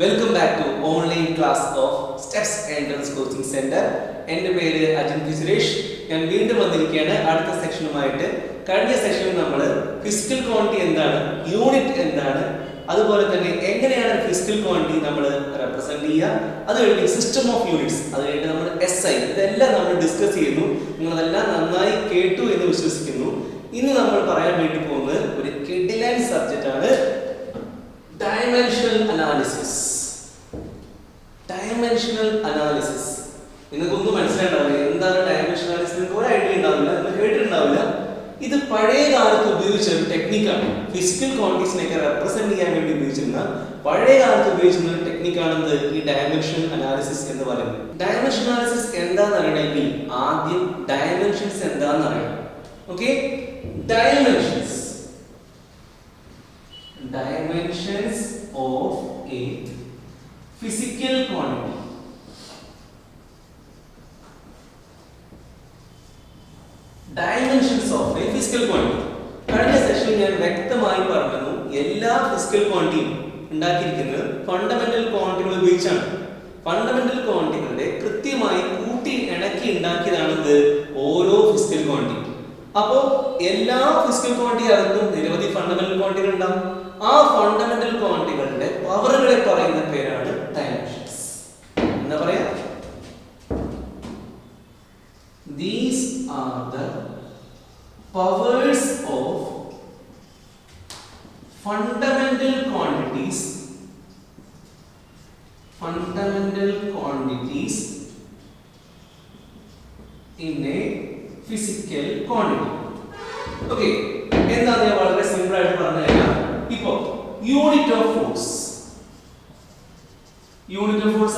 Welcome back to online class of Steps Entrance Coaching Center. എൻ്റെ പേര് Ajin P Suresh. ഞാൻ വീണ്ടും വന്നിരിക്കുകയാണ് അടുത്ത സെക്ഷനുമായിട്ട്. കഴിഞ്ഞ സെക്ഷനിൽ നമ്മൾ ഫിസിക്കൽ ക്വാണ്ടിറ്റി എന്താണ്, യൂണിറ്റ് എന്താണ്, അതുപോലെ തന്നെ എങ്ങനെയാണ് ഫിസിക്കൽ ക്വാണ്ടിറ്റി നമ്മൾ റെപ്രസെന്റ് ചെയ്യുക, അത് കഴിഞ്ഞ് സിസ്റ്റം ഓഫ് യൂണിറ്റ്സ്, അത് കഴിഞ്ഞ് നമ്മൾ SI, ഇതെല്ലാം നമ്മൾ ഡിസ്കസ് ചെയ്യുന്നു. നിങ്ങളതെല്ലാം നന്നായി കേട്ടു എന്ന് വിശ്വസിക്കുന്നു. ഇന്ന് നമ്മൾ പറയാൻ വേണ്ടി പോകുന്നത് ഒരു കിഡിലൻ സബ്ജക്റ്റ് ആണ്, ഡയമെൻഷണൽ അനാലിസിസ്. ഡയമെൻഷണൽ അനാലിസിസ് നിങ്ങൾക്കൊന്നും മനസ്സിലായിണ്ടാവില്ല എന്താണ് ഡയമെൻഷണൽ അനാലിസിസ്, ഒരു ഐഡിയ ഉണ്ടാവില്ല, നിങ്ങൾ കേട്ടിട്ടുണ്ടാവില്ല. ഇത് പഴയ കാലത്ത് ഉപയോഗിച്ച ഒരു ടെക്നിക്കാണ്. ഫിസിക്കൽ ക്വാണ്ടിറ്റീസിനെയൊക്കെ റെപ്രസെന്റ് ചെയ്യാൻ വേണ്ടി ഉപയോഗിച്ചിരുന്ന പഴയ കാലത്ത് ഉപയോഗിച്ചിരുന്ന ഒരു ടെക്നിക്കാണെന്ന് ഈ ഡയമെൻഷണൽ അനാലിസിസ് എന്ന് പറയുന്നത്. ഡയമെൻഷൻ അനാലിസിസ് എന്താണെന്ന് അറിയണമെങ്കിൽ ആദ്യം ഡയമെൻഷൻസ് എന്താണെന്ന് അറിയണം. Okay, dimensions of a physical quantity. Dimensions of a physical quantity. കഴിഞ്ഞ സെഷനിൽ ഞാൻ വ്യക്തമായി പറഞ്ഞു, എല്ലാ ഫിസിക്കൽ ക്വാണ്ടിറ്റിയും ഉണ്ടാക്കിയിരിക്കുന്നത് ഫണ്ടമെന്റൽ ക്വാണ്ടിറ്റികൾ ഉപയോഗിച്ചാണ്. ഫണ്ടമെന്റൽ ക്വാണ്ടിറ്റികളുടെ കൃത്യമായി കൂട്ടി ഇണക്കി ഉണ്ടാക്കിയതാണിത് ഓരോ ഫിസിക്കൽ ക്വാണ്ടിറ്റി. അപ്പോ എല്ലാ ഫിസിക്കൽ ക്വാണ്ടിറ്റി അകത്തും നിരവധി ഫണ്ടമെന്റൽ ക്വാണ്ടിറ്റികൾ ഉണ്ടാവും. ആ ഫണ്ടമെന്റൽ ക്വാണ്ടിറ്റികളുടെ പവറുകളെ പറയുന്ന പേരാണ് ഡയമെൻഷൻസ്. എന്താ പറയാ? These are the powers of fundamental quantities in a physical quantity. Okay, എന്താ ഞാൻ വളരെ സിമ്പിൾ ആയിട്ട് പറഞ്ഞു കഴിഞ്ഞാൽ, ഇപ്പോ യൂണിറ്റ് ഓഫ് ഫോഴ്സ്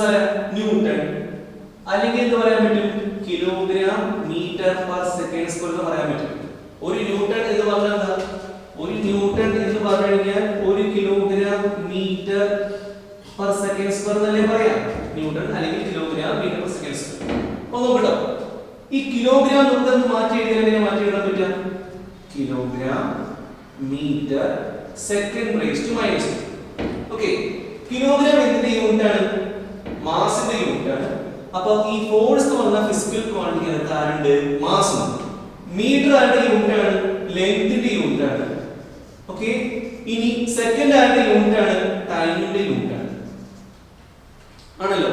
ആരാ? ന്യൂട്ടൺ. അല്ലെങ്കിൽ എന്ത് പറയാൻ പറ്റും? Kilogram metre per second square എന്ന് പറയാൻ പറ്റും. ഒരു ന്യൂട്ടൺ എന്ന് പറഞ്ഞാൽ എന്താ? ഒരു ന്യൂട്ടൺ എന്ന് പറഞ്ഞു കഴിഞ്ഞാൽ ഒരു kilogram metre per second square എന്നല്ലേ പറയാം. ന്യൂട്ടൺ അല്ലെങ്കിൽ kilogram metre per second square. അപ്പൊ നോക്കട്ടോ, ഈ കിലോഗ്രാം നമുക്ക് മാറ്റി എഴുതാൻ എങ്ങനെ മാറ്റി എഴുതാൻ പറ്റുക? Kilogram metre second raise to minus 2. Okay, kilogram എന്തിന്റെ യൂണിറ്റ് ആണ്? മാസിന്റെ യൂണിറ്റ് ആണ്. അപ്പൊ ഈ ഫോഴ്സ് എന്ന് പറഞ്ഞ ഫിസിക്കൽ ക്വാണ്ടിറ്റി ആരുണ്ട്? മാസ്. മീറ്റർ ആരുടെ യൂണിറ്റ് ആണ്? ലെങ്ത്തിന്റെ യൂണിറ്റ് ആണ്. ഓക്കെ, ഇനി സെക്കൻഡ് ആരുടെ യൂണിറ്റ് ആണ്? ടൈമിന്റെ യൂണിറ്റ് ആണ്. ആണല്ലോ.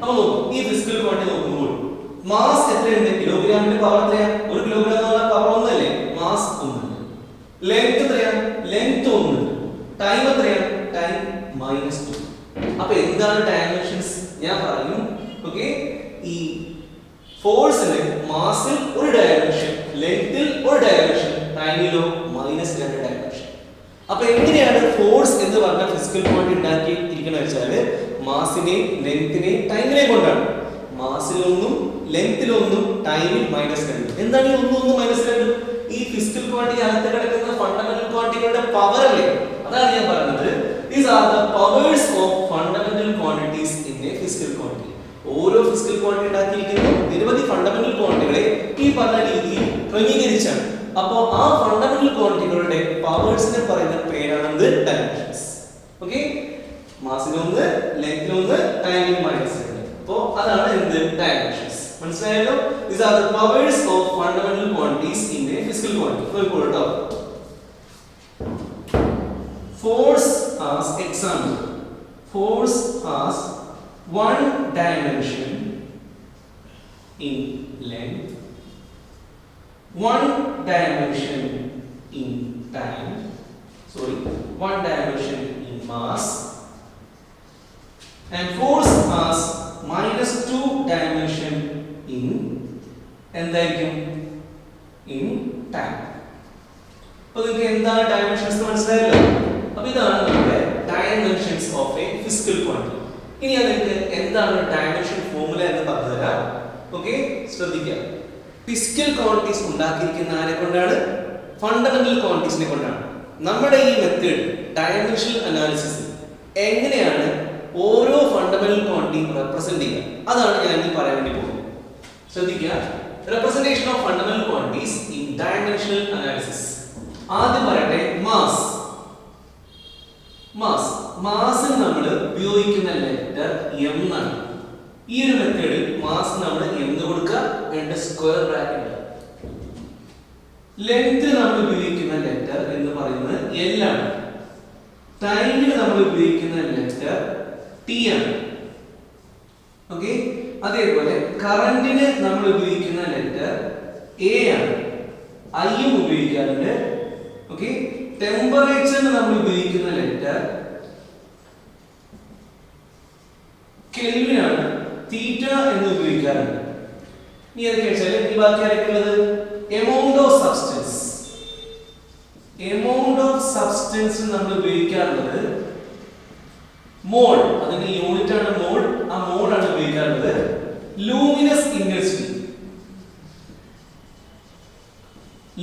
അപ്പൊ നോക്കൂ, ഈ ഫിസിക്കൽ ക്വാണ്ടിറ്റി നോക്കുമ്പോൾ മാസ് എത്രയുണ്ട്? കിലോഗ്രാമിന്റെ പവർ എത്രയാ? ഒരു കിലോഗ്രാം എന്ന് പറഞ്ഞാൽ പവർ 1 അല്ലേ? മാസ് 1. ലെങ്ത് എത്രയാ? ലെങ്ത് 1. ടൈം എത്രയാ? ടൈം -2. അപ്പൊ എന്താണ് ഡയമെൻഷൻസ്? ഞാൻ പറഞ്ഞു. ഓക്കെ, ഈ ഫോഴ്സിന് മാസിൽ ഒരു ഡയമെൻഷൻ, ലെങ്ത്തിൽ ഒരു ഡയമെൻഷൻ, ടൈമിലോ -2 ഡയമെൻഷൻ. അപ്പൊ എങ്ങനെയാണ് ഫോഴ്സ് എന്ന് പറഞ്ഞ ഫിസിക്കൽ ക്വാണ്ടിറ്റി ഉണ്ടാക്കിയിരിക്കുന്നത് വെച്ചാൽ മാസിനെ, ലെങ്തിനെ, ടൈമിനെ കൊണ്ടാണ്. മാസിലൊന്നും ലെങ്തിലൊന്നും ടൈമിൽ -2. എന്താണ് ഈ ഒന്നും -2? ഈ ഫിസിക്കൽ ക്വാണ്ടിറ്റി അകത്ത് കിടക്കുന്ന ഫണ്ടമെന്റൽ ക്വാണ്ടിറ്റികളുടെ പവർ അല്ലേ? അതാണ് ഞാൻ പറഞ്ഞത്. These are the powers of fundamental quantities in a physical quantity. ഓരോ ഫിസിക്കൽ ക്വാണ്ടിറ്റി ഉണ്ടാക്കിയിരിക്കുന്ന നിരവധി ഫണ്ടമെന്റൽ ക്വാണ്ടിറ്റികളെ ഈ പറഞ്ഞ രീതിയിൽ ക്രമീകരിച്ചാണ്. അപ്പോൾ ആ ഫണ്ടമെന്റൽ ക്വാണ്ടിറ്റികളുടെ പവേഴ്സിനെ പറയുന്ന പേരാണ് ഡയമെൻഷൻസ്. ഓക്കെ, മാസിലൊന്ന്, ലെങ്തിലൊന്ന്, ടൈമിൽ -2. അപ്പോൾ അതാണ് എന്ത്? ഡയമെൻഷൻസ്. മനസ്സിലായല്ലോ? These are the powers of fundamental quantities in a physical quantity. ഇപ്പോൾ കേട്ടോ, force as example. Force has one dimension in length, one dimension in time, one dimension in mass, and force has -2 dimension in എന്തായിരിക്കും? in time. അപ്പോൾ നിങ്ങൾക്ക് എന്താണ് dimensions മനസ്സിലായല്ലോ? അപ്പോൾ ഇതാണ് നമ്മുടെ dimensions of A physical quantity. ഇനി നിങ്ങൾക്ക് എന്താണ് ഡയമെൻഷൻ ഫോർമുല എന്ന് പറഞ്ഞു തരാം. ഓക്കെ, ശ്രദ്ധിക്കുക. ഫിസിക്കൽ ക്വാണ്ടിറ്റീസ് ഉണ്ടാക്കിയിരിക്കുന്ന ആരെ കൊണ്ടാണ്? ഫണ്ടമെന്റൽ ക്വാണ്ടിറ്റീസിനെ കൊണ്ടാണ്. നമ്മുടെ ഈ മെത്തേഡ് ഡയമെൻഷണൽ അനാലിസിസ് എങ്ങനെയാണ് ഓരോ ഫണ്ടമെന്റൽ ക്വാണ്ടിറ്റി റെപ്രസെന്റ് ചെയ്യുക, അതാണ് ഞാൻ ഇനി പറയാൻ വേണ്ടി പോകുന്നത്. ശ്രദ്ധിക്കുക, representation of fundamental quantities in dimensional analysis. ആദ്യം പറയട്ടെ മാസ്. മാസിന് നമ്മൾ ഉപയോഗിക്കുന്ന ലെറ്റർ എം ആണ്. ഈ ഒരു മെത്തേഡിൽ മാസ് നമ്മൾ എന്ന് കൊടുക്കുക, രണ്ട് സ്ക്വയർ ബ്രാക്കറ്റ്. ലെങ്ത് നമ്മൾ ഉപയോഗിക്കുന്ന ലെറ്റർ എന്ന് പറയുന്നത് എൽ ആണ്. ടൈമിന് നമ്മൾ ഉപയോഗിക്കുന്ന ലെറ്റർ ടി ആണ്. ഓക്കെ, അതേപോലെ കറന്റിന് നമ്മൾ ഉപയോഗിക്കുന്ന ലെറ്റർ എ ആണ്. ഐയും ഉപയോഗിക്കാറുണ്ട്. ഓക്കെ, ടെമ്പറേച്ചറിന് നമ്മൾ ഉപയോഗിക്കുന്ന ലെറ്റർ കെൽവിൻ ആണ്. തീറ്റ എന്ന് ഉപയോഗിക്കാറുണ്ട്. ഇനി ഏതൊക്കെ വെച്ചാൽ ഈ ബാക്കി ആരൊക്കെയുള്ളത്? Amount of substance. Amount of substance നമ്മൾ ഉപയോഗിക്കാറുള്ളത് മോൾ. അതിന്റെ യൂണിറ്റ് ആണ് മോൾ. ആ മോൾ ആണ് ഉപയോഗിക്കാറുള്ളത്. Luminous intensity.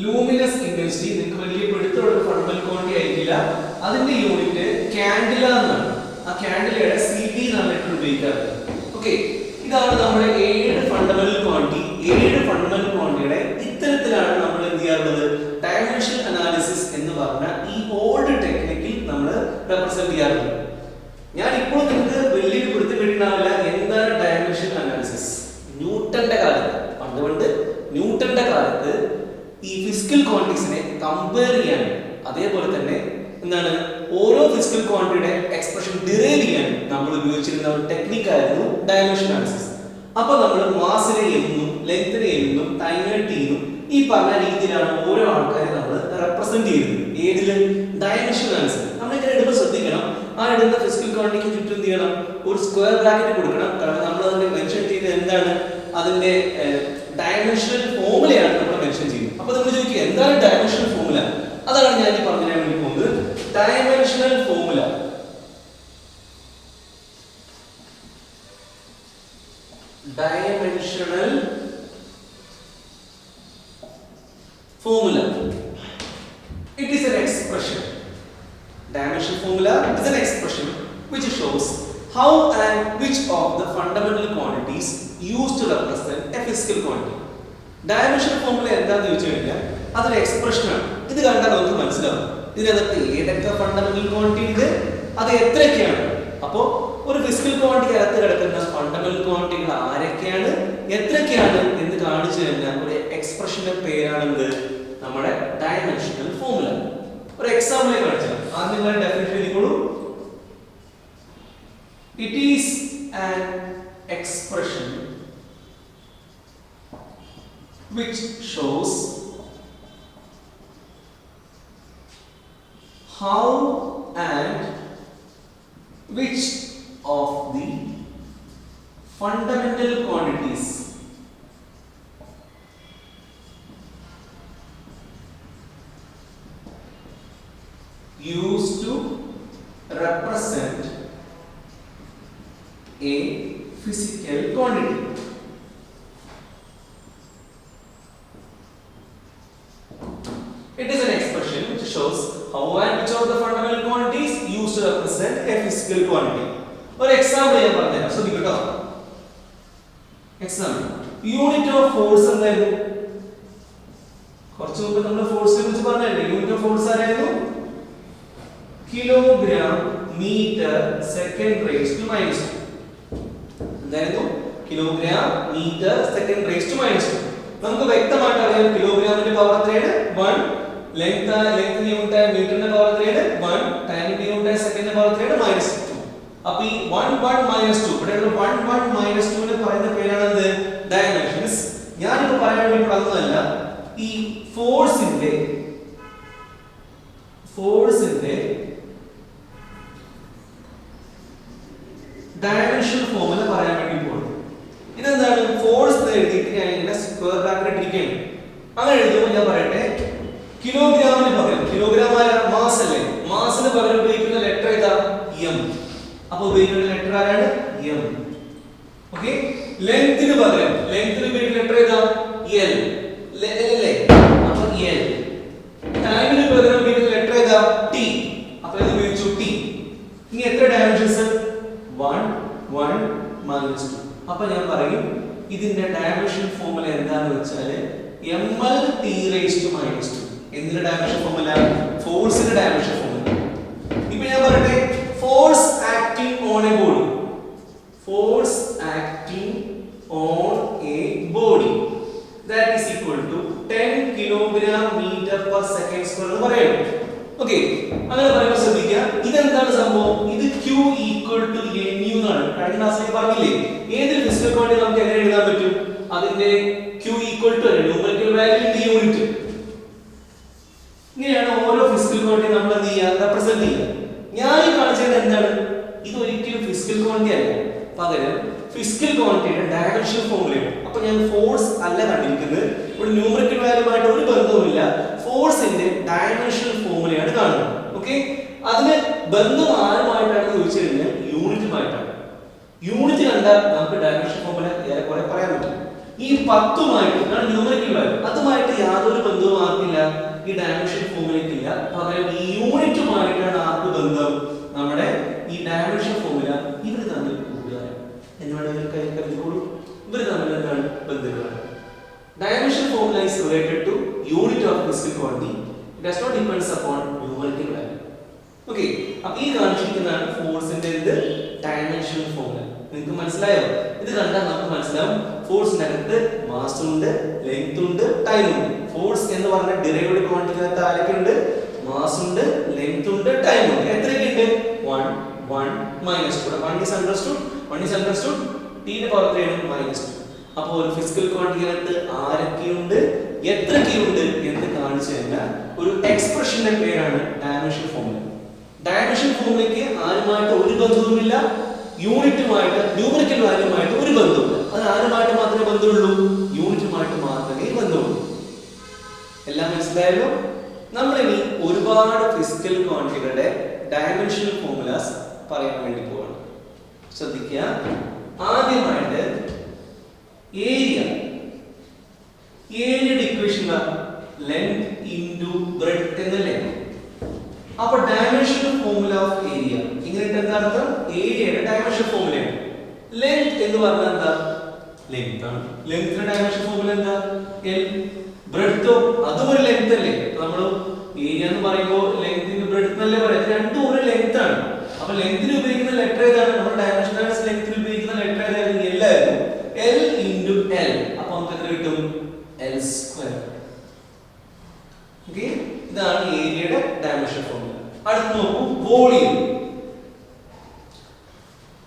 ലൂമിനസ് ഇന്റൻസിറ്റി നിങ്ങൾക്ക് വലിയ പിടുത്തമുള്ള ഫണ്ടമെന്റൽ ക്വാണ്ടിറ്റി ആയിരിക്കില്ല. അതിന്റെ യൂണിറ്റ് കാൻഡില എന്നാണ്. ആ കാൻഡിലയുടെ CP എന്നാണ് ഇപ്പോൾ ഉപയോഗിക്കാറുള്ളത്. ഓക്കെ, ഇതാണ് നമ്മുടെ 7 ഫണ്ടമെന്റൽ ക്വാണ്ടിറ്റി. 7 ഫണ്ടമെന്റൽ ക്വാണ്ടിറ്റിയുടെ ഇത്തരത്തിലാണ് നമ്മൾ എന്ത് ചെയ്യാറുള്ളത്? ഡയമെൻഷൻ അനാലിസിസ് എന്ന് പറഞ്ഞ ഈ ഓൾഡ് ടെക്നിക്കിൽ നമ്മൾ റെപ്രസെന്റ് ചെയ്യാറുള്ളത്. ഞാൻ ഇപ്പോൾ നിങ്ങൾക്ക് വലിയൊരു പിടുത്തം കിട്ടുന്നില്ല എന്താണ് ഡയമെൻഷൻ അനാലിസിസ്. ന്യൂട്ടന്റെ കാലത്ത്, പണ്ട് ന്യൂട്ടന്റെ കാലത്ത് ഈ ഫിസിക്കൽ ക്വാണ്ടിറ്റീസിനെ കമ്പയർ ചെയ്യാൻ, അതേപോലെ തന്നെ എന്താണ് ഓരോ ഫിസിക്കൽ ക്വാണ്ടിറ്റിയുടെ എക്സ്പ്രഷൻ ഡിറൈവ് ചെയ്യാൻ നമ്മൾ ഉപയോഗിച്ചിരുന്ന ഒരു ടെക്നിക്കായിരുന്നു ഡയമെൻഷൻ അനാലിസിസ്. അപ്പൊ നമ്മൾ മാസിനെ എന്നും ലെങ്തിനെ എന്നും ടൈമിനെ ടി എന്നും ഈ പറഞ്ഞ രീതിയിലാണ് ഓരോ ആൾക്കാരെ നമ്മൾ റെപ്രസെന്റ് ചെയ്യുന്നത്. ഏതില്? Dimension analysis. നമ്മൾ ഇങ്ങനെ ഇടുമ്പോൾ ശ്രദ്ധിക്കണം, ആ ഇടുന്ന ഫിസിക്കൽ ക്വാണ്ടിറ്റിക്ക് ചുറ്റും എന്ത് ചെയ്യണം? ഒരു സ്ക്വയർ ബ്രാക്കറ്റ് കൊടുക്കണം. കാരണം നമ്മൾ അതിനെ മെൻഷൻ ചെയ്തത് എന്താണ്? അതിന്റെ ഡയമെൻഷണൽ ഫോർമുലയാണ് നമ്മൾ മെൻഷൻ ചെയ്യുന്നത്. അപ്പൊ നമ്മൾ ചോദിക്കുക എന്താണ് ഡയമെൻഷണൽ ഫോർമുല? അതാണ് ഞാൻ ഈ പറഞ്ഞു തരാൻ വേണ്ടി പോകുന്നത്. Dimensional formula. Dimensional formula. It is an expression. Dimensional formula is an expression which shows how and which of the fundamental quantities used to represent a physical quantity. Dimensional formula എന്താണെന്ന് ചോദിച്ചു കഴിഞ്ഞാൽ അതൊരു എക്സ്പ്രഷൻ ആണ്. ഇത് കണ്ടാൽ നമുക്ക് മനസ്സിലാവും ഇതിനകത്ത് ഏതൊക്കെ ഫണ്ടമെന്റൽ ക്വാണ്ടിറ്റി ഉണ്ട്, അത് എത്രയൊക്കെയാണ്. അപ്പോൾ ഒരു ഫിസിക്കൽ ക്വാണ്ടിറ്റി അകത്ത് കിടക്കുന്ന ഫണ്ടമെന്റൽ ക്വാണ്ടിറ്റികൾ ആരൊക്കെയാണ്, എത്രയൊക്കെയാണ് എന്ന് കാണിച്ചു കഴിഞ്ഞാൽ ഒരു എക്സ്പ്രഷന്റെ പേരാണെന്ത്? നമ്മുടെ ഡയമെൻഷണൽ ഫോർമുല. ഒരു എക്സാമ്പിൾ കാണിച്ചാൽ ആദ്യം നിങ്ങൾ ഡെഫിനിഷൻ എഴുതിക്കോളൂ. It is an expression which shows how and which of the fundamental quantities used to represent a physical quantity. It is an expression which shows how and which of the fundamental quantities used to represent a physical quantity. ഒരു example ഞാൻ പറഞ്ഞുതരാം, ശ്രദ്ധിക്കട്ടോ. Example unit of force എന്തായിരുന്നു? കുറച്ച് മുമ്പ് നമ്മൾ ഫോഴ്സിനെ കുറിച്ച് പറഞ്ഞല്ലേ. യൂണിറ്റ് ഓഫ് ഫോഴ്സ് ആരായിരുന്നു? Kilogram metre second raise to minus 2. എന്തായിരുന്നു? Kilogram metre second raise to minus 2. നമുക്ക് വ്യക്തമായിട്ട് അറിയാം കിലോഗ്രാമിന്റെ പവർ എത്രയാണ്? 1. ലെങ്ത് യൂണിറ്റ് മീറ്ററിന്റെ പവർ എത്രയാണ്? 1. ടൈമിന്റെ യൂണിറ്റ് സെക്കൻഡിന്റെ പവർ എത്രയാണ്? -2. അപ്പോൾ ഈ 1 1 -2 ഇവിടെയുള്ള 1 1 -2 നെ പറയുന്ന പേരാണ് എന്ത്? ഡയമെൻഷൻസ്. ഞാൻ ഇപ്പോ പറയാൻ വേണ്ടി പറഞ്ഞതല്ല, ഈ ഫോഴ്സിന്റെ ഡയമെൻഷൻ ഫോർമുല പറയാൻ വേണ്ടി പോകുന്നത്. ഇതെന്താണ്? ഫോഴ്സ് എഴുതിയിട്ട് ഞാൻ ഇങ്ങനെ സ്ക്വയർ ബ്രാക്കറ്റ് ഇട്ടിരിക്കുകയാണ്. അങ്ങനെ എഴുതുമ്പോൾ ഞാൻ പറയട്ടെ, കിലോഗ്രാമിന് പകരം, കിലോഗ്രാം മാസ് അല്ലേ, മാസിന് പകരം ഉപയോഗിക്കുന്ന ലെറ്റർ ഏതാ? എം. അപ്പോൾ ഉപയോഗിക്കുന്ന ലെറ്റർ ആരാണ്? എം. ഓക്കെ. ലെങ്തിന് പകരം ഉപയോഗിക്കുന്ന ലെറ്റർ ഏതാ? എൽ. അല്ലേ? അപ്പോൾ എൽ. ടൈമിന് പകരം ഉപയോഗിക്കുന്ന ലെറ്റർ ഏതാ? ടി. അപ്പോൾ ഇത് ഉപയോഗിച്ചു ടി. ഇനി എത്ര ഡയമെൻഷൻസ്? 1 1 -2. അപ്പോൾ ഞാൻ പറയും ഇതിന്റെ ഡയമെൻഷൻ ഫോർമുല എന്താണെന്ന് വെച്ചാൽ ml(T)⁻². എന്തിന്റെ ഡയമെൻഷൻ ഫോർമുല? ഫോഴ്സിന്റെ ഡയമെൻഷൻ ഫോർമുല. ഇപ്പോൾ ഞാൻ പറയട്ടെ, force acting on a body, force acting on a body that is equal to 10 kilogram meter per second square എന്ന് പറയുന്നു. ഓക്കേ, അങ്ങനെ പറയുമ്പോൾ ശ്രദ്ധിക്കുക, ഇതെന്താണ് സംഭവം? ഇത് q equal to nu എന്നാണ്. കഴിഞ്ഞ ക്ലാസ്സിൽ പറഞ്ഞില്ലേ, ഏതൊരു ഫിസിക്കൽ ക്വാണ്ടിറ്റി നമുക്ക് എങ്ങനെ എഴുതാൻ പറ്റും? അതിന്റെ q equal to numerical value into unit. ഇങ്ങനെയാണ് ഓരോ ഫിസിക്കൽ ക്വാണ്ടിറ്റി നമ്മൾ എന്ത് ചെയ്യുക, റെപ്രസെന്റ് ചെയ്യുക. ഞാൻ ഈ കാണിച്ചത് എന്താണ്? ഇത് ഒരിക്കലും ഫിസിക്കൽ ക്വാണ്ടിറ്റി അല്ല, പകരം ഫിസിക്കൽ ക്വാണ്ടിറ്റിയുടെ ഡയമെൻഷൻ ഫോർമുലയാണ്. അപ്പോൾ ഞാൻ ഫോഴ്സ് അല്ല കണ്ടിരിക്കുന്നത്, ഇവിടെ ന്യൂമറിക്കൽ വാല്യൂമായിട്ട് ഒരു ബന്ധവുമില്ല, ഫോഴ്സിന്റെ ഡയമെൻഷൻ ഫോർമുലയാണ് കാണുന്നത്. ഓക്കെ, അതിന് ബന്ധം ആരുമായിട്ടാണ് ചോദിച്ചു കഴിഞ്ഞാൽ യൂണിറ്റുമായിട്ടാണ്. യൂണിറ്റ് കണ്ടാൽ നമുക്ക് ഡയമെൻഷൻ ഫോർമുല ഏറെക്കുറെ പറയാൻ പറ്റും. ഈ 10മായിട്ട് ന്യൂമറിക്കൽ വാല്യൂ, അതുമായിട്ട് യാതൊരു ബന്ധവും ആർക്കില്ല, ഈ ഡയമെൻഷൻ ഫോർമുലയ്ക്ക് ഇല്ല. പകരം ഈ യൂണിറ്റുമായിട്ടാണ് ആർക്ക് ബന്ധം? നമ്മുടെ ഈ ഡയമെൻഷൻ ഫോർമുല ഇവർ തമ്മിൽ കൂട്ടുകാരാണ്. എന്നോട് കരുതിക്കോളൂ, ഇവർ തമ്മിൽ എന്താണ് ബന്ധങ്ങളാണ്. Dimension formula is related to unit of physical quantity. It does not depends upon numerical value. Okay, അപ്പോൾ ഈ കാണിച്ചിരിക്കുന്നതാണ് ഫോഴ്സിന്റെ ഡയമെൻഷൻ ഫോർമുല. നിങ്ങൾക്ക് മനസ്സിലായോ? ഇത് കണ്ടാൽ നമുക്ക് മനസ്സിലാവും ഫോഴ്സിന്റെ അകത്ത് മാസ് ഉണ്ട്, ലെങ്ത് ഉണ്ട്, ടൈം ഉണ്ട്. ഫോഴ്സ് എന്ന് പറഞ്ഞ ഡിറൈവ്ഡ് ക്വാണ്ടിറ്റിക്കകത്ത് ആരൊക്കെ ഉണ്ട്? മാസ് ഉണ്ട്, ലെങ്ത് ഉണ്ട്, ടൈം ഉണ്ട്. എത്രയൊക്കെ ഉണ്ട്? 1 1 -2. 1 is understood. t ന്റെ പവർ 3 ആണ് -2. അപ്പോൾ ഒരു ഫിസിക്കൽ ക്വാണ്ടിറ്റിക്കകത്ത് ആരൊക്കെയുണ്ട്, എത്രയൊക്കെയുണ്ട് എന്ന് കാണിച്ചു കഴിഞ്ഞാൽ ഒരു എക്സ്പ്രഷന്റെ പേരാണ് ഡയമെൻഷൻ ഫോർമുല. ഡയമെൻഷൻ ഫോർമുലയ്ക്ക് ആരുമായിട്ട് ഒരു ബന്ധവുമില്ല, യൂണിറ്റുമായിട്ട് ന്യൂമറിക്കൽ വാല്യൂമായിട്ട് ഒരു ബന്ധവുമില്ല. അത് ആരുമായിട്ട് മാത്രമേ ബന്ധമുള്ളൂ? യൂണിറ്റുമായിട്ട് മാത്രമേ ബന്ധമുള്ളൂ. എല്ലാം മനസ്സിലായല്ലോ? നമ്മൾ ഇനി ഒരുപാട് ഫിസിക്കൽ ക്വാണ്ടിറ്റികളുടെ ഡയമെൻഷൻ ഫോർമുലാസ് പറയാൻ വേണ്ടി പോവാണ്. ശ്രദ്ധിക്കുക, ആദ്യമായിട്ട് ഏരിയയുടെ ഇക്വേഷൻ ലെങ്ത് ഇൻടു ബ്രെഡ്ത്ത് എന്നല്ലേ. അപ്പൊ ഡയമെൻഷൻ ഫോർമുല ഓഫ് ഏരിയ ഇങ്ങനെ എന്താ അർത്ഥം? ഏരിയയുടെ ഡയമെൻഷൻ ഫോർമുലയാണ്. ലെങ്ത് എന്ന് പറഞ്ഞാൽ എന്താ? ലെങ്ത് ആണ്. ലെങ്ത്തിന്റെ ഡയമെൻഷൻ ഫോർമുല എന്താ? L. ബ്രെഡ്ത്തോ അതും ഒരു ലെങ്ത് അല്ലേ. നമ്മൾ ഏരിയ എന്ന് പറയുമ്പോൾ ലെങ്ത് ഇൻടു ബ്രെഡ്ത്ത് എന്നല്ലേ പറയാം. രണ്ടും ഒരു ലെങ്ത് ആണ്. അപ്പൊ ലെങ്ത്തിന് ഉപയോഗിക്കുന്ന ലെറ്റർ ഏതാണ്? നമ്മൾ ഡയമെൻഷൻ ലെങ്ത്തിന് ഉപയോഗിക്കുന്ന ലെറ്റർ ഏതായിരുന്നു? L ആയിരുന്നു. L into L. അപ്പോൾ നമുക്ക് എത്ര കിട്ടും? L². ഓക്കേ, ഇതാണ് ഏരിയയുടെ ഡയമെൻഷൻ ഫോർമുല. അടുത്ത നോക്കൂ, വോളിയം.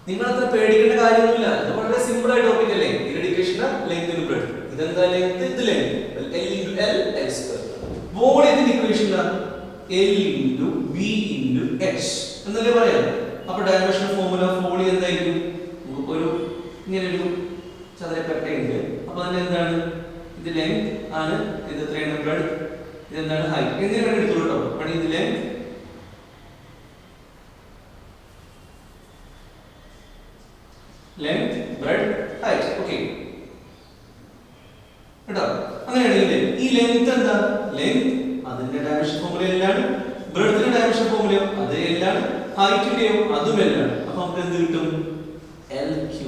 നിങ്ങൾ അത്ര പേടിക്കേണ്ട കാര്യമൊന്നുമില്ല, ഇത് വളരെ സിമ്പിൾ ആയ ടോപ്പിക് അല്ലേ. Equation length into breadth. ഇതെന്താ ലെങ്ത്? ഇത് length. L into L, L². വോളിയത്തിന്റെ equation L into V into H എന്നല്ലേ പറയാം. അപ്പോൾ ഡയമെൻഷൻ ഫോർമുല ഓഫ് വോളിയം എന്തായിരിക്കും? നമുക്ക് ഒരു ഇങ്ങനെ ഒരു ചതുരക്കട്ടയുണ്ട്. അപ്പൊ അതിന് എന്താണ്? ഇത് ലെങ്ത് ആണ്, ഇത് എത്രയാണ്? ബ്രെഡ്ത്ത്. ഇതെന്താണ്? ഹൈറ്റ്. എങ്ങനെ വേണം എടുത്തോളൂ കേട്ടോ. പണി ഇത് ലെങ്ത്, ബ്രെഡ്ത്ത്, ഹൈറ്റ്. ഓക്കെ കേട്ടോ. അങ്ങനെയാണെങ്കിൽ ഈ ലെങ്ത് എന്താ? ലെങ്ത് അതിന്റെ ഡയമെൻഷൻ ഫോർമുല എല്ലാണ്. ബ്രെഡ്ത്തിന്റെ ഡയമെൻഷൻ ഫോർമുല അത് എല്ലാണ്. ഹൈറ്റിന്റെയോ അതും എല്ലാണ്. അപ്പൊ നമുക്ക് എന്ത് കിട്ടും? L³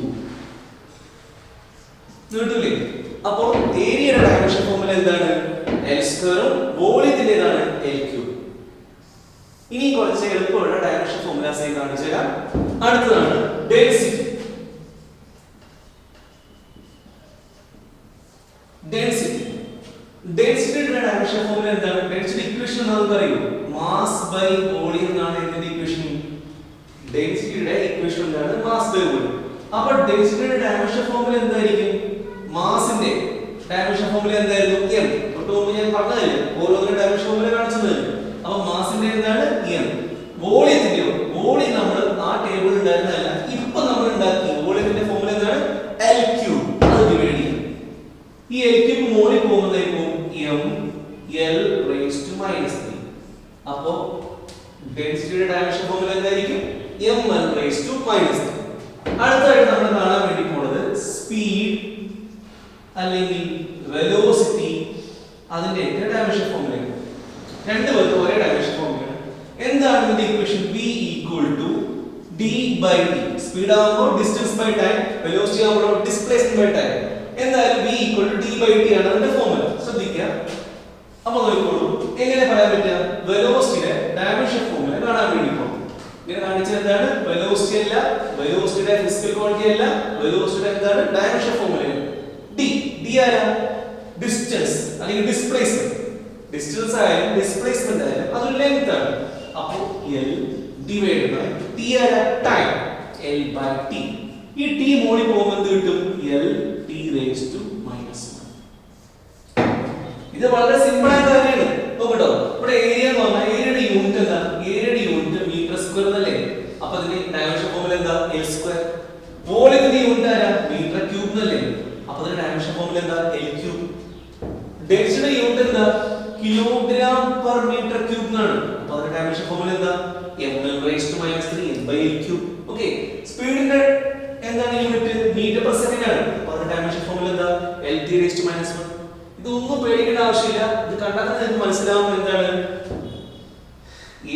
കിട്ടൂലേ? അപ്പോൾ ഏരിയയുടെ ഡയമെൻഷൻ ഫോർമുല എന്താണ്? L². വോളിയത്തിന്റെ ഏതാണ്? L³. ഇനി കുറച്ച് എളുപ്പമുള്ള ഡയമെൻഷൻ ഫോർമുലാസ് കാണിച്ചു തരാം. അടുത്തതാണ് ഡെൻസിറ്റി. ഡെൻസിറ്റിയുടെ ഡയമെൻഷൻ ഫോർമുല എന്താണ്? ഡെൻസിറ്റി ഇക്വേഷൻ നമുക്ക് അറിയോ? മാസ് ബൈ വോളിയം എന്നാണ് ഇതിന്റെ ഇക്വേഷൻ. ഡെൻസിറ്റിയുടെ ഇക്വേഷൻ എന്താണ്? Mass by volume. അപ്പോൾ ഡെൻസിറ്റിയുടെ ഡയമെൻഷൻ ഫോർമുല എന്തായിരിക്കും? മാസിന്റെ ഡയമെൻഷൻ ഫോർമുല എന്തായിരുന്നു? m. തൊട്ടുമുമ്പ് ഞാൻ പറഞ്ഞതല്ലേ, ഓരോന്നിന്റെ ഡയമെൻഷൻ ഫോർമുല കാണിച്ചത്. അപ്പോൾ മാസിന്റെ എന്താണ്? m. വോളിയത്തിന്റെയോ? വോളിയം നമ്മൾ ആ ടേബിൾ ഉണ്ടായിരുന്നല്ല, ഇപ്പൊ നമ്മൾ ഉണ്ടാക്കി. വോളിയത്തിന്റെ ഫോർമുല എന്താണ്? L³ അത് ഡിവൈഡ് ചെയ്യും. ഈ L³ മോളിൽ പോകുന്നതായിരിക്കും m(L)⁻3. അപ്പോ ഡെൻസിറ്റിയുടെ ഡയമെൻഷൻ ഫോർമുല എന്തായിരിക്കും? m(L)⁻3. അടുത്തതായിട്ട് നമ്മൾ കാണാൻ വേണ്ടി പോകുന്നത് സ്പീഡ് അല്ലെങ്കിൽ വെലോസിറ്റി, അതിന്റെ ഡയമെൻഷൻ ഫോർമുലയാണ്. രണ്ടുപേർക്കും ഒരേ ഡയമെൻഷൻ ഫോർമുലയാണ്. എന്താണ് ഇതിന്റെ ഇക്വേഷൻ? v = d/t. സ്പീഡ് ആവുമ്പോൾ ഡിസ്റ്റൻസ് ബൈ ടൈം, വെലോസിറ്റി ആവുമ്പോൾ ഡിസ്പ്ലേസ്മെന്റ് ബൈ ടൈം. എന്തായാലും v = d/t ആണ് അതിന്റെ ഫോർമുല. ശ്രദ്ധിക്കുക. അപ്പോൾ നോക്കിക്കോളൂ, എങ്ങനെ പറയാൻ പറ്റുക? വെലോസിറ്റിയുടെ ഡയമെൻഷൻ ഫോർമുല കാണാൻ വേണ്ടി പോകും. ഇങ്ങനെ കാണിച്ചത് എന്താണ്? വെലോസിറ്റി അല്ല, വെലോസിറ്റിയുടെ ഫിസിക്കൽ ക്വാണ്ടിറ്റി അല്ല, വെലോസിറ്റിയുടെ എന്താണ്? ഡയമെൻഷൻ ഫോർമുലയാണ്. ഡി ആരാ? ഡിസ്റ്റൻസ് അല്ലെങ്കിൽ ഡിസ്പ്ലേസ്മെന്റ്. ഡിസ്റ്റൻസ് ആയാലും ഡിസ്പ്ലേസ്മെന്റ് ആയാലും അതൊരു ലെങ്ത് ആണ്. അപ്പോൾ L ഡിവൈഡ് ബൈ T ആരാ? ടൈം. L by T. ഈ T മോളിൽ പോകുമ്പോൾ എന്ത് കിട്ടും? L T raised to -1. ഇത് വളരെ സിമ്പിൾ ആയ കാര്യമാണ്. നോക്കട്ടോ, ഇവിടെ ഏരിയ എന്ന് പറഞ്ഞാൽ ഏരിയയുടെ യൂണിറ്റ് എന്താ? ഏരിയയുടെ യൂണിറ്റ് മീറ്റർ സ്ക്വയർ എന്നല്ലേ? അപ്പൊ അതിന്റെ ഡയമെൻഷൻ ഫോർമുല എന്താ? L square. വോളിയത്തിന്റെ യൂണിറ്റ് ആരാ? മീറ്റർ ക്യൂബ് എന്നല്ലേ? അപ്പൊ അതിന്റെ ഡയമെൻഷൻ ഫോർമുല എന്താ? L cube. ഡെൻസിറ്റിയുടെ യൂണിറ്റ് എന്താ? കിലോഗ്രാം പെർ മീറ്റർ ക്യൂബ് എന്നാണ്. അപ്പൊ അതിന്റെ ഡയമെൻഷൻ ഫോർമുല എന്താ? ml raised to -3 n by L cube. Okay, സ്പീഡിന്റെ എന്താണ് യൂണിറ്റ്? മീറ്റർ പെർ സെക്കൻഡ് ആണ്. അപ്പൊ അതിന്റെ ഡയമെൻഷൻ ഫോർമുല എന്താ? Lt raised to -1. ഇതൊന്നും പേടിക്കേണ്ട ആവശ്യമില്ല. ഇത് കണ്ടാൽ തന്നെ നിങ്ങൾക്ക് മനസ്സിലാവും എന്താണ്.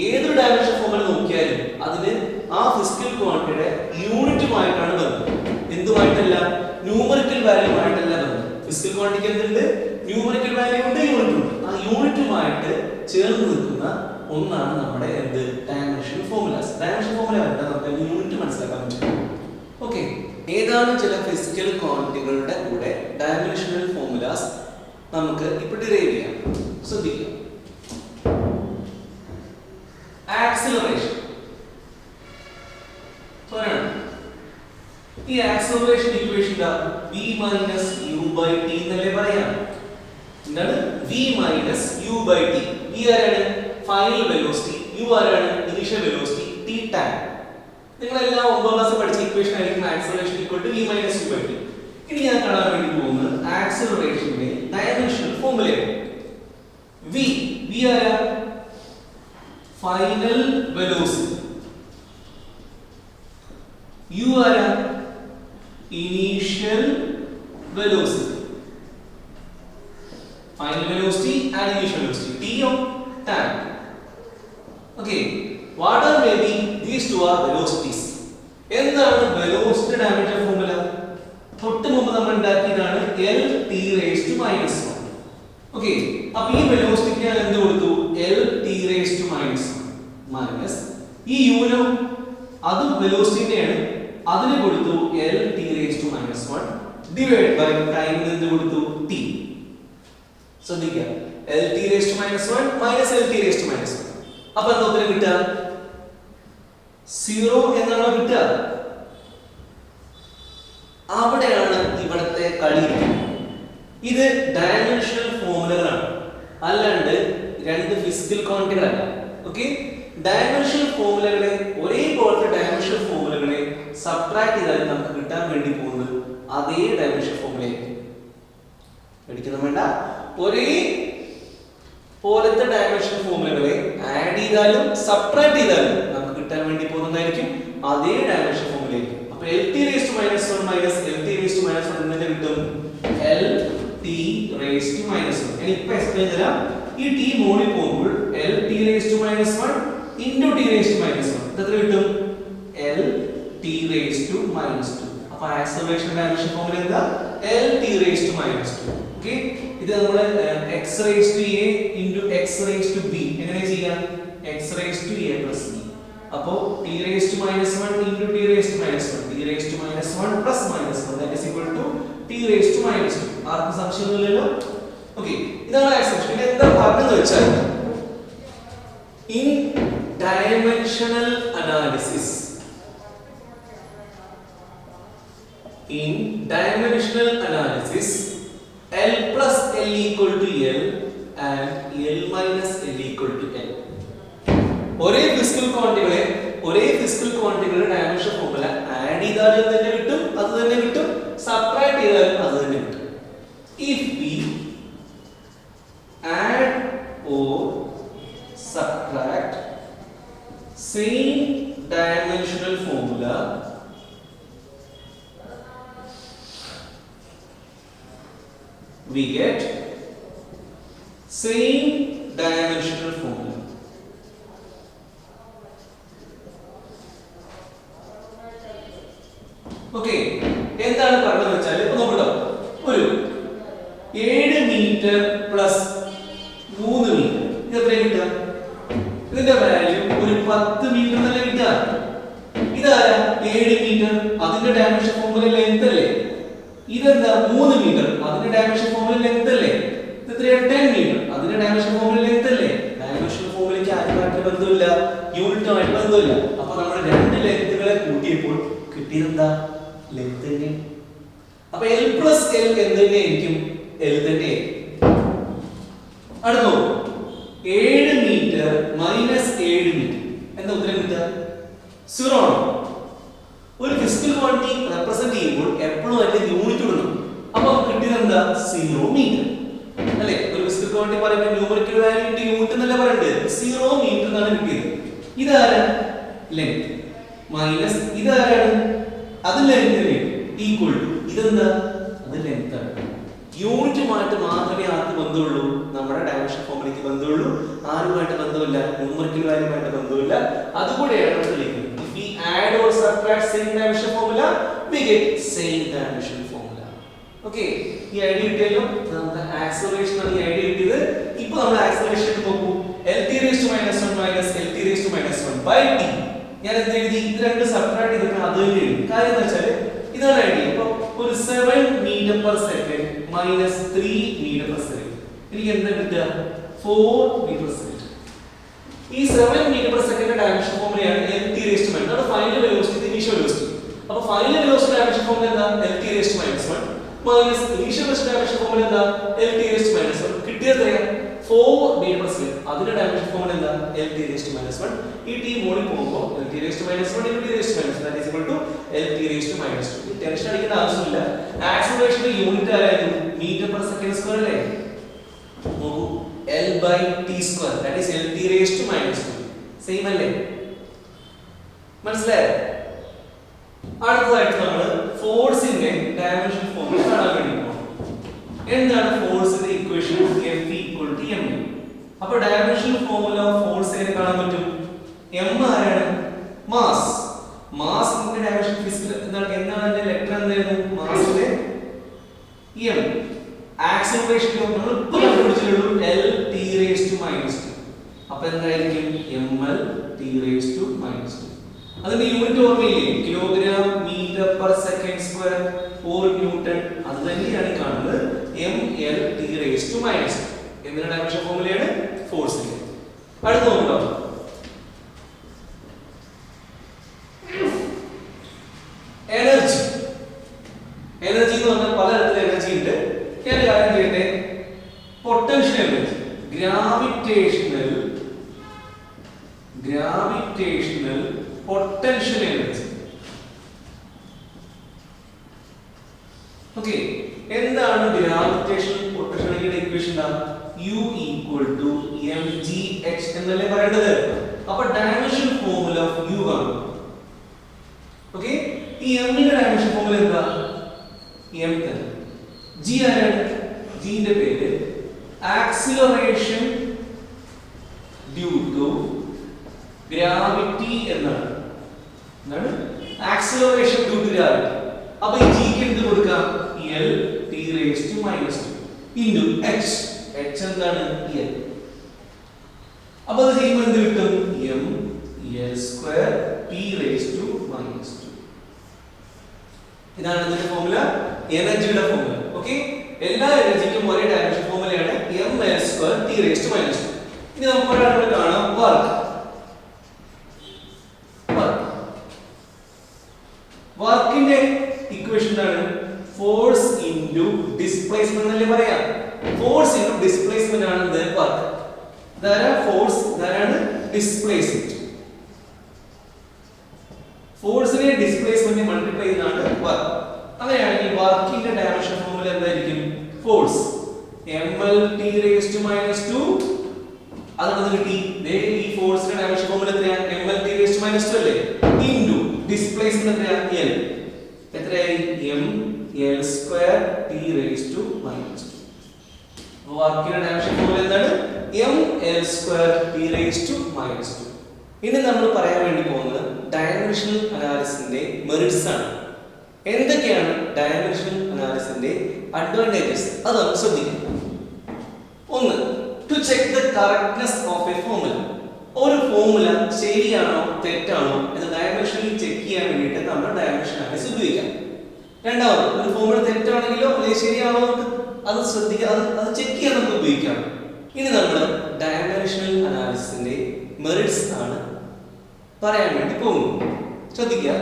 ഏതൊരു ഡയമെൻഷൻ ഫോർമുല നോക്കിയാലും അതിന് ആ ഫിസിക്കൽ ക്വാണ്ടിറ്റിയുടെ യൂണിറ്റുമായിട്ടാണ് ബന്ധം. എന്തുമായിട്ടല്ല? ന്യൂമറിക്കൽ വാല്യൂമായിട്ടല്ല ബന്ധം. ഫിസിക്കൽ ക്വാണ്ടിറ്റിക്ക് എന്തുണ്ട്? ന്യൂമറിക്കൽ വാല്യൂ ഉണ്ട്, യൂണിറ്റ് ഉണ്ട്. ആ യൂണിറ്റുമായിട്ട് ചേർന്ന് നിൽക്കുന്ന ഒന്നാണ് നമ്മുടെ എന്ത്? Dimension formulas. ഡയമെൻഷൻ ഫോർമുല കണ്ടാൽ നമുക്ക് യൂണിറ്റ് മനസ്സിലാക്കാൻ പറ്റും. ഓക്കെ, ഏതാണ് ചില ഫിസിക്കൽ ക്വാണ്ടിറ്റികളുടെ കൂടെ ഡയമെൻഷണൽ ഫോർമുലാസ് നമുക്ക് ഇപ്പോൾ ഡിറൈവ് ചെയ്യാം. ശ്രദ്ധിക്കുക. ആക്സിലറേഷൻ. ഈ ആക്സിലറേഷൻ ഇക്വേഷൻ v - u/t എന്നല്ലേ പറയാം. എന്താണ്? v - u/t. v ആരാണ്? Final velocity. u ആരാണ്? Initial velocity. t time. നിങ്ങൾ എല്ലാം 9ാം ക്ലാസ്സിൽ പഠിച്ച ഇക്വേഷൻ ആയിരിക്കും ആക്സിലറേഷൻ v - u/t. ഇനി ഞാൻ കാണാൻ വേണ്ടി പോകുന്നത് ആക്സിലറേഷന്റെ ഡയമെൻഷണൽ ഫോർമുലയാണ്. v ആരാ? Final velocity. u ആരാ? Initial velocity. Final velocity and initial velocity. t of time. Okay, what are maybe these two are velocities. എന്താണ് വെലോസിറ്റി ഡയമെൻഷൻ ഫോർമുല? തൊട്ട് മുമ്പ് നമ്മൾ ഉണ്ടാക്കിയതാണ് Lt raised to -1. ഓക്കേ, അപ്പോൾ ഈ വെലോസിറ്റിക്ക് ഞാൻ എന്ത് കൊടുത്തു? Lt raised to -1 മൈനസ് ഈ യൂനോ അത് വെലോസിറ്റിയാണ്, അതിനെ കൊടുത്തു Lt raised to -1 divide by ടൈമിന് എന്ത് കൊടുത്തു? t. ശ്രദ്ധിക്കുക, Lt raised to -1 minus Lt raised to -1. അപ്പോൾ എന്താ ഉത്തരം കിട്ടുക? 0 എന്നാണോ കിട്ടുക? അവിടെയാണ് ഇവിടത്തെ കളി. ഇത് ഡയമെൻഷണൽ ഫോർമുലകളാണ്, അല്ലാണ്ട് രണ്ട് ഫിസിക്കൽ ക്വാണ്ടിറ്റികളല്ല. ഓക്കെ, ഡയമെൻഷണൽ ഫോർമുലകളെ ഒരേപോലത്തെ ഡയമെൻഷണൽ ഫോർമുലകളെ സബ്ട്രാക്ട് ചെയ്താൽ നമുക്ക് കിട്ടാൻ വേണ്ടി പോകുന്നത് അതേ ഡയമെൻഷൻ ഫോർമുലയായിരിക്കും. പഠിക്കണം വേണ്ട, ഒരേ പോലത്തെ ഡയമെൻഷൻ ഫോർമുലകളെ ആഡ് ചെയ്താലും സബ്ട്രാക്ട് ചെയ്താലും നമുക്ക് കിട്ടാൻ വേണ്ടി പോകുന്നതായിരിക്കും അതേ ഡയമെൻഷൻ ഫോർമുലയായിരിക്കും. അപ്പോൾ Lt raised to -1 minus Lt raised to -1 എന്തിനെ കിട്ടും? Lt raised to -1. ഇനി ഇപ്പോൾ എക്സ്പ്ലെയിൻ ചെയ്യാം. ഈ t മോളിൽ പോകുമ്പോൾ Lt raised to -1 into t raised to -1 എത്ര കിട്ടും? Lt raised to -2. അപ്പോൾ ആക്സിലറേഷൻ ഡയമെൻഷൻ ഫോർമുല എന്താ? Lt raised to -2. ഓക്കേ, ഇത് നമ്മൾ x raised to a into x raised to b എങ്ങനെ ചെയ്യാം? x raised to a plus b. അപ്പോൾ t raised to -1 into t raised to -1, t raised to -1 plus -1 that is equal to t raised to -2. ആർക്കും സംശയമൊന്നുമില്ലല്ലോ? Okay, ഇതാണ് acceleration. ഇത് എന്താ പറഞ്ഞതെന്ന് വെച്ചാൽ in dimensional analysis L plus L equal to L and L minus L equal to L. ഒരേ physical ക്വാണ്ടിറ്റികളുടെ dimension formula add ചെയ്താലും തന്നെ കിട്ടും, അത് തന്നെ കിട്ടും. സബ്ട്രാക്ട് ചെയ്താലും അത് തന്നെ കിട്ടും. If we add or subtract same dimensional formula, we get same dimensional formula. Okay, എന്താണ് പറഞ്ഞതെന്ന് വെച്ചാൽ ഇപ്പോ നോക്കട്ടോ, ഒരു 7 മീറ്റർ പ്ലസ് 3 മീറ്റർ ഇത് എത്ര കിട്ടുക? ഇതിന്റെ വാല്യൂ ഒരു 10 മീറ്റർ തന്നെ കിട്ടുക. 7 മീറ്റർ അതിന്റെ ഡയമെൻഷൻ ഫോർമുല ലെങ്ത് അല്ലേ? ഇതെന്താ 3 മീറ്റർ അതിന്റെ ഡയമെൻഷൻ ഫോർമുല ലെങ്ത് അല്ലേ? ഇത് 10 മീറ്റർ അതിന്റെ ഡയമെൻഷൻ ഫോർമുല ലെങ്ത് അല്ലേ? ഡയമെൻഷൻ ഫോർമുലയ്ക്ക് ആരുമായിട്ട് ബന്ധമില്ല, യൂണിറ്റുമായിട്ട് ബന്ധമില്ല. അപ്പൊ നമ്മൾ രണ്ട് ലെങ്തുകളെ കൂട്ടിയപ്പോൾ കിട്ടിയതെന്താ? ലെങ്ത് തന്നെ. അപ്പൊ L plus L എന്ത് തന്നെയായിരിക്കും? L തന്നെ. അടുത്തോ 7 മീറ്റർ മൈനസ് 7 മീറ്റർ എന്താ ഉത്തരം കിട്ടുക? 0 ആണ്. ഒരു ഫിസിക്കൽ ക്വാണ്ടിറ്റി റെപ്രസെന്റ് ചെയ്യുമ്പോൾ എപ്പോഴും അതിന്റെ യൂണിറ്റ് ഇടണം. അപ്പൊ നമുക്ക് കിട്ടിയത് എന്താ? 0 മീറ്റർ അല്ലേ? ഒരു ഫിസിക്കൽ ക്വാണ്ടിറ്റി പറയുമ്പോൾ ന്യൂമറിക്കൽ വാല്യൂ യൂണിറ്റ് എന്നല്ല പറയേണ്ടത്, 0 മീറ്റർ എന്നാണ് കിട്ടിയത്. ഇതാരാണ്? ലെങ്ത് മൈനസ് ഇതാരാണ്? അത് ലെങ്ത് അല്ലേ? ഈക്വൽ ടു ഇതെന്താ? അത് ലെങ്ത് ആണ്. യൂണിറ്റുമായിട്ട് മാത്രമേ ആർക്ക് ബന്ധമുള്ളൂ? നമ്മുടെ ഡയമെൻഷൻ ഫോർമുലയ്ക്ക് ബന്ധമുള്ളൂ. ആരുമായിട്ട് ബന്ധമില്ല, ന്യൂമറിക്കൽ വാല്യൂമായിട്ട് ബന്ധമില്ല. അതുകൂടെയാണ് നമ്മൾ തെളിയിക്കുന്നത്. If we add or subtract same dimension formula, we get same dimension formula. Okay, ഈ ഐഡിയ കിട്ടിയല്ലോ. നമുക്ക് ആക്സലറേഷൻ ആണ് ഈ ഐഡിയ കിട്ടിയത്. ഇപ്പോൾ നമ്മൾ ആക്സലറേഷൻ നോക്കൂ. Lt raised to minus 1 minus Lt raised to minus 1 by t. ഞാൻ എന്ത് എഴുതി? ഇത് രണ്ട് സബ്ട്രാക്ട് ചെയ്തിട്ട് അത് തന്നെ എഴുതി. കാര്യം എന്താ വെച്ചാൽ ഇതാണ് ഐഡിയ. അപ്പോൾ ഒരു 7 metre per second minus 3 metre per second എനിക്ക് എന്താ കിട്ടുക? 4 മീറ്റർ പെർ സെക്കൻഡ്. ഈ 7 മീറ്റർ പെർ സെക്കൻഡ് ഡയമെൻഷൻ ഫോർമുലയാണ് Lt raised to minus. അതാണ് ഫൈനൽ വെലോസിറ്റി, ഇനീഷ്യൽ വെലോസിറ്റി. അപ്പോൾ ഫൈനൽ വെലോസിറ്റി ഡയമെൻഷൻ ഫോർമുല എന്താ? Lt raised to minus 1 minus initial velocity dimension formula എന്താ? Lt raised to minus 1. കിട്ടിയത് എത്രയാ? 4 metre per second. അതിന്റെ dimension formula എന്താ? Lt raised to minus 1. ഈ t മോളിൽ പോകുമ്പോൾ Lt raised to minus 1 into t raised to minus 1 that is equal to Lt raised to minus 2. Tension അടിക്കേണ്ട ആവശ്യമില്ല. ആക്സലറേഷന്റെ unit ആരായിരുന്നു? മീറ്റർ പെർ സെക്കൻഡ് സ്ക്വയർ അല്ലേ? നോക്കൂ, L by t square that is Lt raised to minus 2. Same അല്ലേ? മനസ്സിലായോ? അടുത്തതായിട്ട് നമ്മൾ ഫോഴ്സിന്റെ ഡയമെൻഷൻ ഫോർമുല കാണാൻ വേണ്ടി പോകും. എന്താണ് ഫോഴ്സിന്റെ equation? F equal to ma. അപ്പോൾ ഡയമെൻഷൻ ഫോർമുല ഓഫ് ഫോഴ്സ് എങ്ങനെ കാണാൻ പറ്റും? m ആരാണ്? മാസ്. മാസിന്റെ ഡയമെൻഷൻ ഫിസിക്കൽ എന്താണ്? അതിന്റെ ലെറ്റർ എന്തായിരുന്നു? മാസിന്റെ m. ആക്സിലറേഷൻ നമ്മൾ ഇപ്പോൾ കണ്ടുപിടിച്ചിട്ടുള്ളൂ Lt raised to minus 2. അപ്പോൾ എന്തായിരിക്കും? ml t raised to minus 2. അതിന്റെ യൂണിറ്റ് ഓർമ്മയില്ലേ? Kilogram metre per second square for newton. അത് തന്നെയാണ് കാണുന്നത് ml t raised to minus 2. എന്തിന്റെ ഡയമെൻഷൻ ഫോർമുലയാണ്? ഫോഴ്സിന്റെ. അടുത്ത നോക്കാം. എനർജി. എനർജി എന്ന് പറഞ്ഞാൽ പലതരത്തിലുള്ള എനർജി ഉണ്ട്. ഞാൻ കാര്യം ചെയ്യട്ടെ. Potential energy, gravitational potential energy. Okay, എന്താണ് ഗ്രാവിറ്റേഷണൽ പൊട്ടൻഷ്യൽ എനർജിയുടെ equation? U equal to mgh എന്നല്ലേ പറയേണ്ടത്. അപ്പോൾ ഡയമെൻഷൻ ഫോർമുല ഓഫ് U ആണ്. ഓക്കേ, ഈ m ന്റെ ഡയമെൻഷൻ ഫോർമുല എന്താ? m തന്നെ. g ആരാണ്? g ന്റെ പേര് ആക്സിലറേഷൻ ഡ്യൂ ടു ഗ്രാവിറ്റി എന്നാണ്. എന്താണ്? Acceleration due to gravity. അപ്പോൾ ഈ g ക്ക് എന്ത് കൊടുക്കാം? Lt raised to minus 2 into h. h എന്താണ്? l. അപ്പോൾ അത് ചെയ്യുമ്പോൾ എന്ത് കിട്ടും? m l square t raised to minus 2. ഇതാണ് ഇതിന്റെ ഫോർമുല, എനർജിയുടെ ഫോർമുല. ഓക്കേ, എല്ലാ എനർജിക്കും ഒരേ dimension ഫോർമുലയാണ് ml square t raised to minus 2. ഇനി നമുക്ക് ഒരാളോട് കാണാം വർക്ക്. വർക്കിന്റെ ഇക്വേഷൻ എന്താണ്? ഫോഴ്സ് ഇൻടു ഡിസ്പ്ലേസ്മെന്റ് എന്നല്ലേ പറയാം. ഫോഴ്സ് ഇൻടു ഡിസ്പ്ലേസ്മെന്റ് ആണ് വർക്ക്. ഇതാണ് ഫോഴ്സ്, ഇതാണ് ഡിസ്പ്ലേസ്മെന്റ്. ഫോഴ്സിനെ ഡിസ്പ്ലേസ്മെന്റ് മൾട്ടിപ്ലൈ ചെയ്യുന്നതാണ് വർക്ക്. അങ്ങനെയാണെങ്കിൽ വർക്കിന്റെ ഡയമെൻഷൻ ഫോർമുല എന്തായിരിക്കും? Force mlt raised to minus 2. അതാണ് കിട്ടി. ഈ ഫോഴ്സിന്റെ ഡയമെൻഷൻ ഫോർമുല എത്രയാണ്? mlt raised to minus 2 അല്ലേ? ഇൻടു ഡിസ്പ്ലേസ്മെന്റ് എത്രയാണ്? l. എത്രയായി? ml square t raised to minus 2. വർക്കിന്റെ ഡയമെൻഷൻ ഫോർമുല എന്താണ്? ml square t raised to minus 2. ഇനി നമ്മൾ പറയാൻ വേണ്ടി പോകുന്നത് ഡയമെൻഷണൽ അനാലിസിസിന്റെ മെറിറ്റ്സ് ആണ്. എന്തൊക്കെയാണ് ഡയമെൻഷണൽ അനാലിസിസിന്റെ അഡ്വാൻറ്റേജസ്? അത് നമുക്ക് ശ്രദ്ധിക്കാം. ഒന്ന്, to check the correctness of a formula. ഒരു ഫോർമുല ശരിയാണോ തെറ്റാണോ എന്ന് ഡയമെൻഷനിൽ ചെക്ക് ചെയ്യാൻ വേണ്ടിയിട്ട് നമ്മൾ ഡയമെൻഷൻ അനാലിസിസ് ഉപയോഗിക്കാം. രണ്ടാമത്, ഒരു ഫോർമുല തെറ്റാണെങ്കിലോ അല്ലെങ്കിൽ ശരിയാണോ അത് ശ്രദ്ധിക്കുക, അത് ചെക്ക് ചെയ്യാൻ നമുക്ക് ഉപയോഗിക്കാം. ഇനി നമ്മൾ ഡയമെൻഷണൽ അനാലിസിസിന്റെ മെറിറ്റ്സ് ആണ് പറയാൻ വേണ്ടി പോകുന്നത്. ശ്രദ്ധിക്കുക.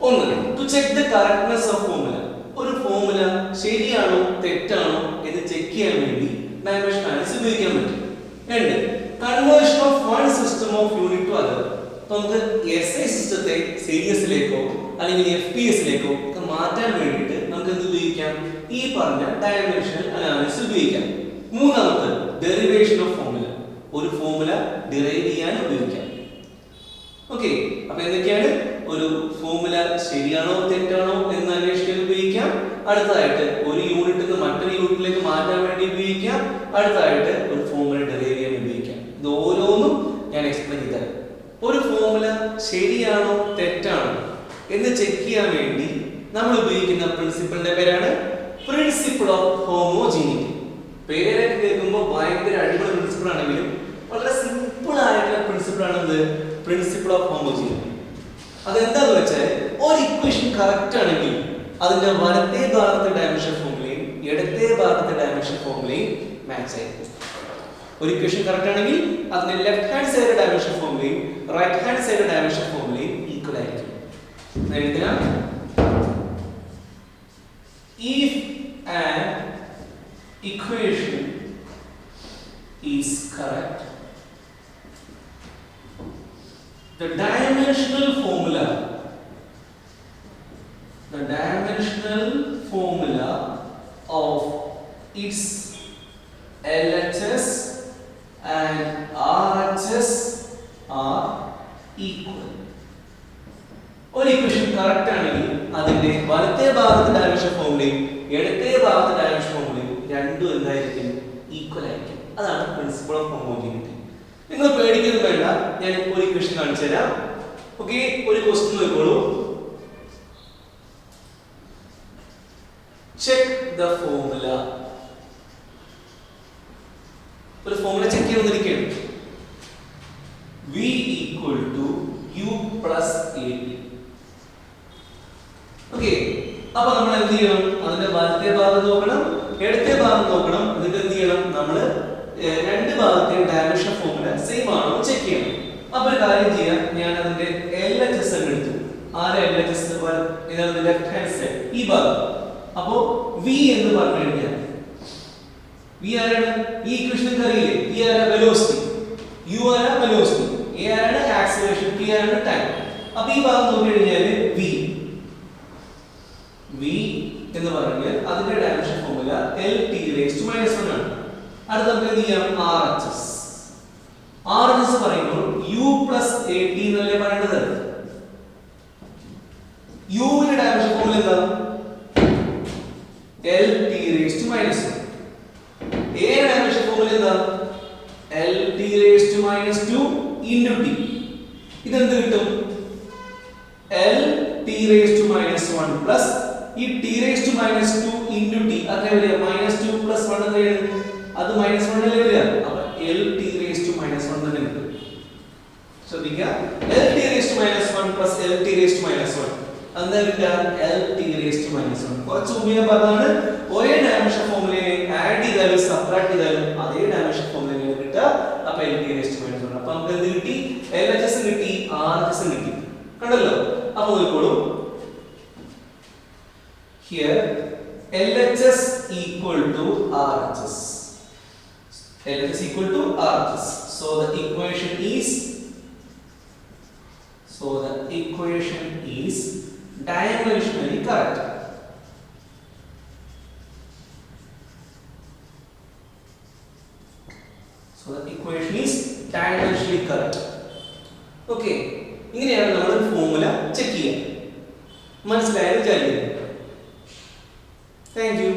ഒന്ന്, to check the correctness of formula. ഒരു ഫോർമുല ശരിയാണോ തെറ്റാണോ എന്ന് ചെക്ക് ചെയ്യാൻ വേണ്ടി ഡയമെൻഷൻ അനാലിസിസ് ഉപയോഗിക്കാൻ പറ്റും. രണ്ട്, conversion of one system of unit two other. നമുക്ക് എസ് ഐ സിസ്റ്റത്തെ സീരീസിലേക്കോ അല്ലെങ്കിൽ FPS-ലേക്കോ ഒക്കെ മാറ്റാൻ വേണ്ടിയിട്ട് നമുക്ക് എന്ത് ഉപയോഗിക്കാം? ഈ പറഞ്ഞ ഡയമെൻഷണൽ അനാലിസിസ് ഉപയോഗിക്കാം. മൂന്നാമത്തെ, ഡെറിവേഷൻ ഓഫ് ഫോർമുല. ഒരു ഫോർമുല ഡിറൈവ് ചെയ്യാൻ ഉപയോഗിക്കാം. ഓക്കെ, അപ്പൊ എന്തൊക്കെയാണ്? ഒരു ഫോർമുല ശരിയാണോ തെറ്റാണോ എന്ന് അന്വേഷിക്കാൻ ഉപയോഗിക്കാം. അടുത്തതായിട്ട് ഒരു യൂണിറ്റിൽ നിന്ന് മറ്റൊരു യൂണിറ്റിലേക്ക് മാറ്റാൻ വേണ്ടി ഉപയോഗിക്കാം. അടുത്തതായിട്ട് ഒരു ഫോർമുല ഡിറൈവ് ചെയ്യാൻ ഉപയോഗിക്കാം. ഇത് ഓരോന്നും ഞാൻ എക്സ്പ്ലെയിൻ ചെയ്തത്. ഒരു ഫോർമുല ശരിയാണോ തെറ്റാണോ എന്ന് ചെക്ക് ചെയ്യാൻ വേണ്ടി നമ്മൾ ഉപയോഗിക്കുന്ന പ്രിൻസിപ്പിളിന്റെ പേരാണ് പ്രിൻസിപ്പിൾ ഓഫ് ഹോമോജീനിറ്റി. പേരൊക്കെ കേൾക്കുമ്പോൾ ഭയങ്കര അടിപൊളി പ്രിൻസിപ്പിൾ ആണെങ്കിലും വളരെ സിമ്പിൾ ആയിട്ടുള്ള പ്രിൻസിപ്പിൾ ആണ് എന്ത്? Principle of homogeneity. അതെന്താന്ന് വെച്ചാൽ ഒരു ഇക്വേഷൻ കറക്റ്റ് ആണെങ്കിൽ അതിന്റെ വലത്തേ ഭാഗത്തെ ഡയമെൻഷൻ ഫോർമുലയും ഇടത്തേ ഭാഗത്തെ ഡയമെൻഷൻ ഫോർമുലയും മാച്ച് ആയിരിക്കും. ഒരു ഇക്വേഷൻ കറക്റ്റ് ആണെങ്കിൽ അതിന്റെ ലെഫ്റ്റ് ഹാൻഡ് സൈഡ് ഡയമെൻഷൻ ഫോർമുലയും റൈറ്റ് ഹാൻഡ് സൈഡ് ഡയമെൻഷൻ ഫോർമുലയും ഈക്വൽ ആയിരിക്കും. If an equation is correct, the dimensional formula of its LHS and RHS are equal. ഒരു ഇക്വേഷൻ കറക്റ്റ് ആണെങ്കിൽ അതിന്റെ വലത്തേ ഭാഗത്തെ ഡയമെൻഷൻ ഫോർമുലയും ഇടത്തേ ഭാഗത്തെ ഡയമെൻഷൻ ഫോർമുലയും രണ്ടും എന്തായിരിക്കും? ഈക്വൽ ആയിരിക്കും. അതാണ് പ്രിൻസിപ്പിൾ ഓഫ് ഹോമോജീനിറ്റി. നിങ്ങൾ പേടിക്കൊന്നും വേണ്ട, ഞാൻ ഇപ്പോൾ ഒരു ഇക്വേഷൻ കാണിച്ചു തരാം. ഓക്കെ, ഒരു ക്വസ്റ്റ്യൻ നോക്കിക്കോളൂ. Check the formula. ഒരു ഫോർമുല ചെക്ക് ചെയ്യാൻ വന്നിരിക്കുകയാണ്. V equal to U plus AP. Okay, അപ്പൊ നമ്മൾ എന്ത് ചെയ്യണം? അതിന്റെ വലത്തേ ഭാഗം നോക്കണം, ഇടത്തേ ഭാഗം നോക്കണം. എന്നിട്ട് എന്ത് ചെയ്യണം? നമ്മൾ രണ്ട് ഭാഗത്തെയും ഡയമെൻഷൻ ഫോർമുല സെയിം ആണോ ചെക്ക് ചെയ്യണം. അപ്പൊ ഒരു കാര്യം ചെയ്യാം, ഞാൻ അതിന്റെ LHS എടുത്തു. ആരെ LHS? ഇതാണ് ലെഫ്റ്റ് ഹാൻഡ് സൈഡ്, ഈ ഭാഗം. അപ്പോ V എന്ന് പറഞ്ഞു കഴിഞ്ഞാൽ V ആരാണ്? ഈ ഇക്വേഷൻ അറിയില്ലേ? V ആരാ? വെലോസിറ്റി. U ആരാ? വെലോസിറ്റി. A ആരാണ്? ആക്സിലറേഷൻ. T ആരാണ്? ടൈം. അപ്പൊ ഈ ഭാഗം നോക്കി കഴിഞ്ഞാൽ V എന്ന് പറഞ്ഞാൽ അതിന്റെ ഡയമെൻഷൻ ഫോർമുല LT⁻⁻1 ആണ്. അടുത്ത നമുക്ക് എന്ത് ചെയ്യാം? RHS പറയുമ്പോൾ U plus AT എന്നല്ലേ പറയേണ്ടത്? U ന്റെ ഡയമെൻഷൻ ഫോർമുല എന്താ? LT⁻⁻1. A ന്റെ ഡയമെൻഷൻ ഫോർമുല എന്താ? LT⁻2 into T. ഇതെന്ത് കിട്ടും? LT⁻1 plus ഈ T⁻2 into T അത്രേ വരിക. -2 plus 1 എത്രയാണ്? അത് -1 അല്ലേ വരിക. അപ്പോൾ LT⁻1 തന്നെ കിട്ടും. ശ്രദ്ധിക്കുക, LT⁻1 plus LT⁻1 എന്താ കിട്ടുക? LT⁻1. കുറച്ച് മുമ്പേ പറഞ്ഞതാണ് ഒരേ ഡയമെൻഷൻ ഫോർമുലയെ ആഡ് ചെയ്താലും സബ്ട്രാക്ട് ചെയ്താലും അതേ ഡയമെൻഷൻ ഫോർമുലയാണ് കിട്ടുക. അപ്പോൾ LT⁻1. അപ്പോൾ നമുക്ക് എന്ത് കിട്ടി? LHS കിട്ടി, RHS കിട്ടി. കണ്ടല്ലോ? അപ്പോൾ നോക്കിക്കോളൂ. Here LHS equal to RHS. LHS equal to RHS. So the equation is dimensionally correct. So the equation is dimensionally correct. Okay, ഇങ്ങനെയാണ് നമ്മൾ ഫോർമുല ചെക്ക് ചെയ്യുക. മനസ്സിലായെന്ന് വിചാരിക്കുന്നു. Thank you.